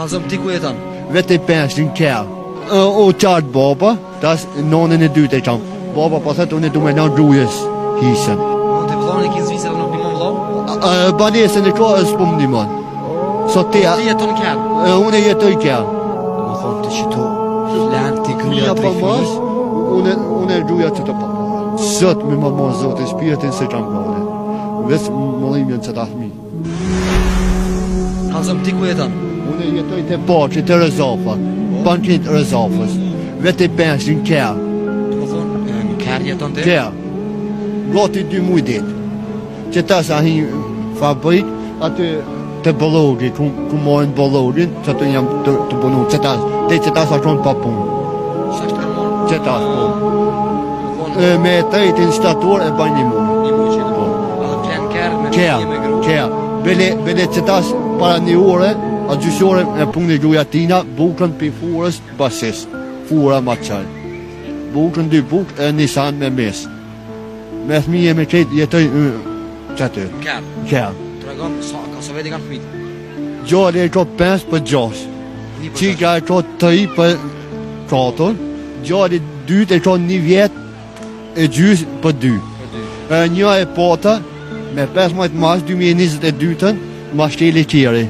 Kalzëm, ti ku jeton? Vete 5 në kjell. O qartë baba, tas nonën e dytë e qamë. Baba po thëtë unë e du me lanë rrujës hisën. Të vëllon e ki zvisër nuk një më vëllo? Banesën e ka s'po më nimon. Ti jeton kjell? Unë e jetoj kjell. Më thonë të qito, lanë ti gruja të mas, unë e rruja që të papara. Zëtë me më mos zotë e spiritin se qamë gane. Vesë mëllimjen që ta thmi. Kalzëm, ti ku jeton? Unë e jetoj të Paçi, të Rezafat. Bankit Rezafës. Vete 5 në kjell. Më thonë, në kërë jeton të? Kjell. Gati 2 muj ditë. Që ta sa hi fabrik, aty të bëllorit, ku mojnë bëllorin, që të jam të punu, që ta sa qonë pa punë. Sa është kërë morë? Që ta sa punë. Me 3 shtator e bajnë një muj. Një muj që të po. A të plenë kërë me një me gru? Kjell. Bele që ta para një ore, a gjysore e punë një gjuja tina, bukën për furës basis. Fura ma qaj. Bukën 2 bukë e një sanë me mes. Me thmije me qëtë jetoj që aty. Kjell. Të regon, ka së veti kanë fmitë? Gjallë e ka 5 për 6. Qika e ka 3 për 4. Gjallë e 2 e ka 1 vjetë e gjysë për 2. Një e pota, me 15 mars 2022, ma shteli qiri.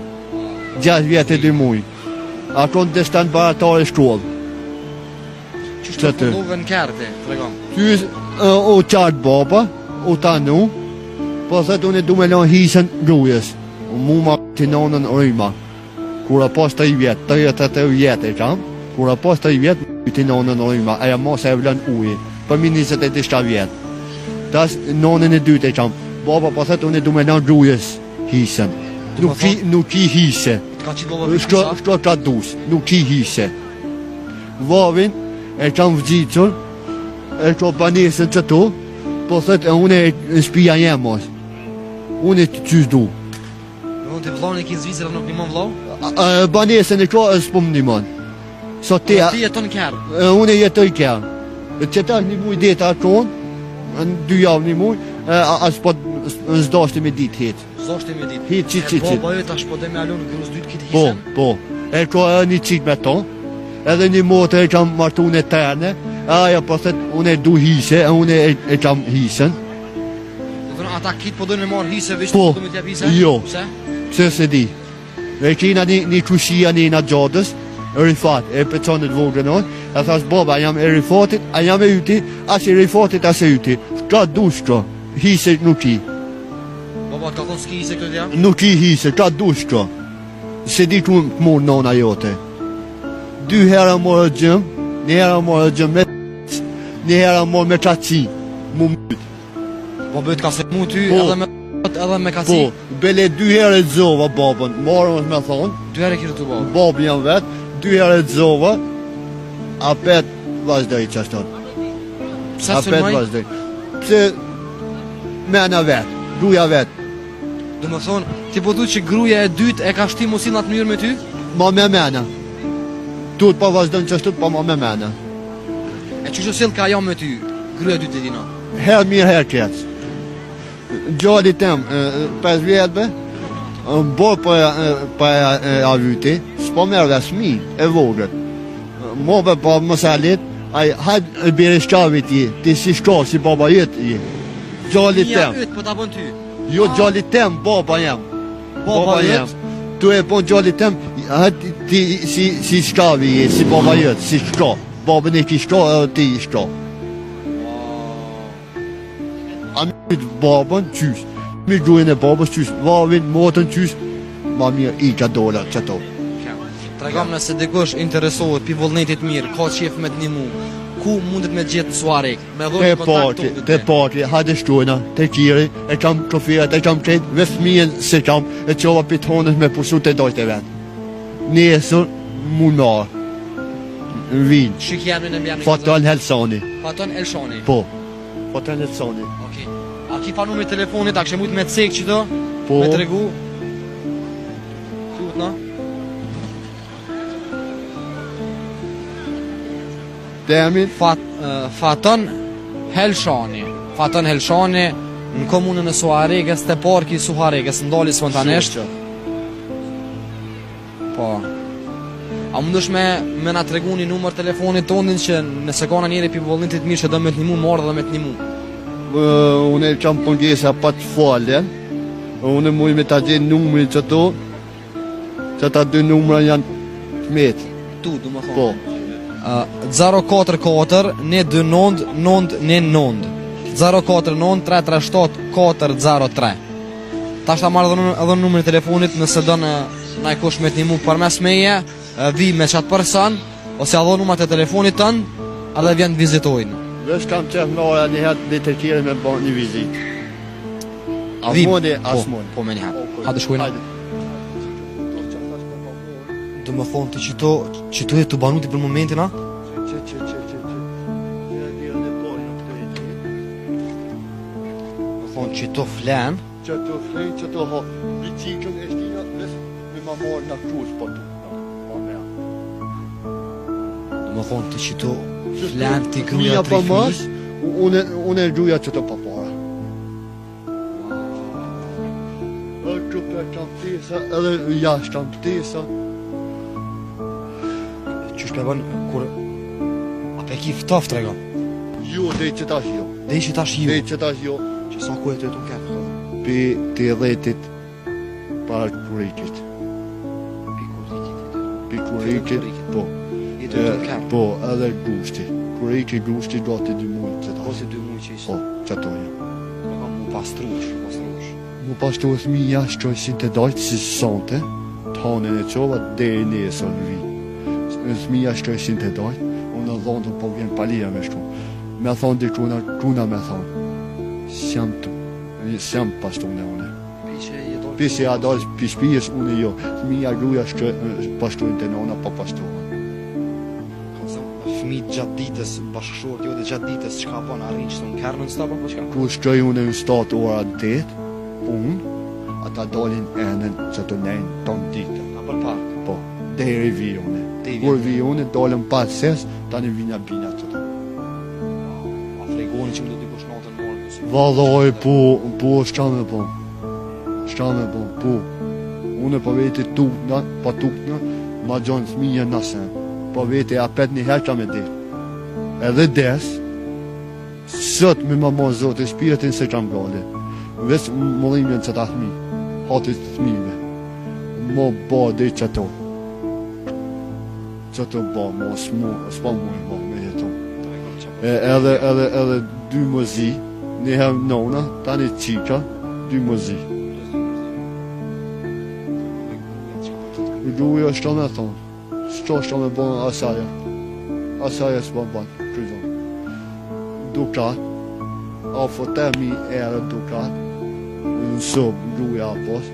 6 vjetë e 2 muj. A konë destan baratare shkollë. Qështë të përnuve në kërë të regon? Qys, o qartë baba, o tanu, po thëtë unë e du me lanë hisën rrujës. Mu ma të nonën rrima. Kura pas 3 vjetë, 33 vjetë e qamë, kura pas 3 vjetë, të nonën rrima, aja mos e vlën ujë. Për mi 27 vjetë. Tas nonën e dytë e qamë. Baba po thëtë unë e du me lanë rrujës hisën. Nuk ki hisë. Shko ka dus, nuk ki hisë. Vavin e qamë vëgjitësër, e qo banesën që tu, po thëtë unë e shpia jemos. Unë e qysh du. Unë të vëllon e ki zvisër nuk një më vëllo? Banesën e qo e s'po më një mënë. Ti jeton kërë? Unë e jetoj kërë. Që ta një muj ditë atonë, në 2 javë një muj, asë po në zdashtë me ditë hitë. Zdashtë me ditë? Hitë, qitë. E baba jo tash po dhe me alonë në grus dytë kitë hisën? Po. E ko një qitë me tonë, edhe një motë e qamë martu në terne, aja po thëtë unë e du hisë, unë e qamë hisën. Ata kitë po dojnë me marë hisë, vishtë po du me t'jap hisë? Jo. Pse? Pse se di. E kina një kushia një në gjodës, Rifat, e personit vogën on, e thash baba, jam e Rifatit, a jam e yti, as e Rifatit, as e yti. Ka dush ka, hise nuk i. Baba, ka thonë s'ki hise këtë jam? Nuk i hise, ka dush ka. Se di ku më morë nona jote. 2 herë morë gjëm, 1 herë morë gjëm me 1 herë morë me qaci, mu mëtë. Baba, ka se mu ty edhe me kaci? Po, bele 2 herë e zova babën, marën me thonë. 2 herë kërë të babë? Babë jam vetë. 2 herë të zova, a 5 vazhdoj që ashton. Pse së nëmaj? Vazhdoj. Pse mena vetë, gruja vetë. Dhe më thonë, ti po du që gruja e dytë e ka shti mosin atë njërë me ty? Ma me mena. Tut pa vazhdojnë që ashtot, pa ma me mena. E që që silë ka jam me ty, gruja e dytë e dina? Herë mirë, herë kjetës. Gjallit tem, 5 vjetëve, bo pa e avyti, s'po merë dhe s'mi, e vogët. Mobe pa mësalit, hajtë e bere shqavit ti si shka, si baba jetë i. Gjallit tem. Mija ytë, po ta bon ty? Jo, gjallit tem, baba jem. Baba jem. Tu e bon gjallit tem, hajtë ti si shkavi je, si baba jetë, si shka. Babën e ki shka, edhe ti i shka. A mi babën, qys. Mi grujen e babës qys, vavin, motën qys, ma mirë i ka dola që to. Tregam nëse dikush interesohet pi vullnetit mirë, ka qef me t'nimu, ku mundet me gjithë suarek, me dhojnë kontakt të Te pati, hajde shtojna, te kiri, e kam kofirat, e kam qetë, ve fëmijen se kam, e qova pitonës me pusu të dojtë e vetë. Nesër, munar, në vinë. Shik janë në bjanë? Faton Helsani. Faton Elshani? Po, Faton Helsani. Okej. A ki pa numri telefonit, a kështë mujtë me të cekë që do? Po. Me të regu? Qut, na? Temin? Faton Helshani. Faton Helshani në komunën e Suharegës, të parki Suharegës, ndali spontanesht. Po. A mundesh me na tregu një numër telefonit tonin që nëse ka njëri pi vullnetit mirë që do me të ndihmu marrë dhe me të ndihmu. Unë kam pengesa pa të falen. Unë muj me ta gjenë numrin që ta dy numra janë të metë. Tu, du më thonë. Po. 044 129 999 049 337 403. Ta shta marrë edhe numrin e telefonit nëse do në i kush me të ndihmu përmes meje, vi me qatë person, ose adho numrat e telefonit tënë, edhe vjen të vizitojnë. Vesh kam qef nara një herë dhe të kjere me bërë një vizit. Asmoni. Po me një herë. Hajde shkojna. Do më thonë të qito e të banuti për momentin, a? Më thonë qito flen. Qito flen, qito ho. Biciklën e shtina, vesh me ma marrë në kruz për tu. Do më thonë të qito flen, të gruja të rifmi. Unë e gjuja qito pa para. Edhe jashtë kam pëtesa. Qysh me bën kur... A pe ki ftoft rega? Jo, dhe që tash jo. Dhe që tash ju? Dhe që tash jo. Që sa ku e të jetu ketë? Pe të edhetit para kurikit. Pe kurikit, po. Jetu të ketë? Po, edhe gushti. Gushti gati 2 muaj që tash. Ose 2 muaj që ishte? Po, që toja. Mu pastrush. Mu pashtu është mi jashtë që ishin të dajtë si sante, të hanën e qova dhe e nesër në vi. Është mi jashtë që ishin të dajtë, unë në dhonë të po vjen palia me shku. Me thonë dhe kuna me thonë. Sjam pashtu në une. Pishe a dalë pishpijës une jo. Mi a gruja shkë pashtu në të nona pa pashtu. Fëmi gjatë ditës, bashkëshorët jo dhe gjatë ditës, që ka po në arrin që të në kërnën së tapa, po që ka? Ku shkëj une në 7 ora në 8, unë, ata dalin enën që të nejnë tonë ditën. A për park? Po, deri vi une. Kur vi une, dalën pa ses, tani vinja bina që të. A fregoni që më do t'i kush natën morë kësi? Valoj, po, shqame po. Po. Une po veti tukna, ma gjonë thminje nësen. Po veti apet një herë që me dit. Edhe des, sot me ma ma zote, shpirtin se qam gale. Ves mëllimjen që ta thmi, hatit thmive. Mo ba dhe që to. Që të ba, mo s'pa mu i ba me jeton. Edhe 2 mëzi, një herë nona, tani qika, 2 mëzi. Gjuja është me thonë, s'ka me bon asaja. Asaja s'pa ban, kryzon. Dukat, a fotemi erë dukat, në sëbë gjuja apos,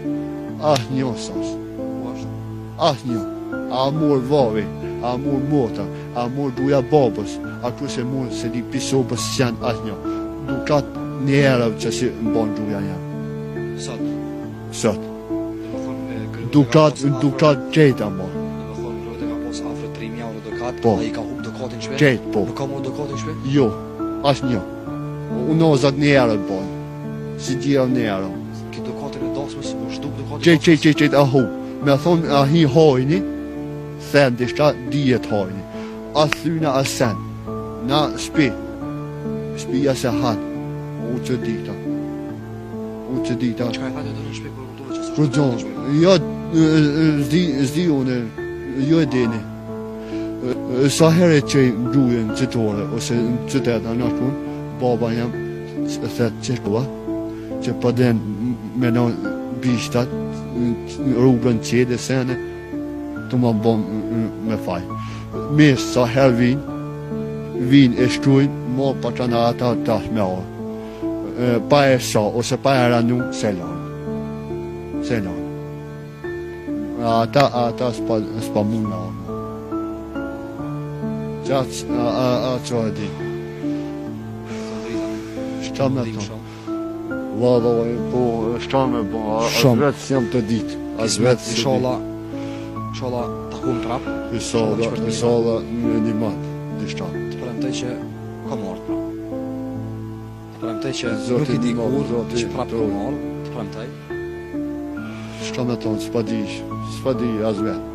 një sas. Një, a mor vavi, a mor mota, a mor gjuja babës, a kërse mor se di pisobës s'janë një. Dukat një erë që si më bon gjuja janë. Sot. Dukat qejta mor. Dhe më thonë, rrët e ka pos afrë 3.000 euro dukat, Po. dhe i ka hup dukatin shpe? Qejt, po. Nuk ka mor dukatin shpe? Jo, një. Unë ozat një erë bon. Si gjira një erë. Ki dukatin e dasmës, më shduk dukatin Qejt, ahu. Me thonë, ahi hojni, them dishka, dijet hojni. A thyna a sen. Na shpija se hanë. U që dita. Që ka e thate të në shpe për kulturë që së Rëgjon, jo, zdi une, jo e dini. Sa herë që i gjujen qëtore, ose në qëteta në shkun, baba jam, thët qërkua, që pëden me në bishtat, rrugën qede sene, të më bon me faj. Mes sa herë vin e shkruin, mo pa që në ata tash me orë. Pa e sa, ose pa e ranu, selan. Ata s'pa mund në orë. Qatë, a që e di. Shta me to. Valloj, po, shta me bo, as vetë s'jam të ditë. As vetë s'jam të ditë. Inshallah, takun prap. Inshallah, një matë, dishta. Të premtoj që ka marrë prap. Të premtoj që nuk i di kur, që prap ka marrë. Të premtoj. Shta me tonë, s'pa di, as vetë.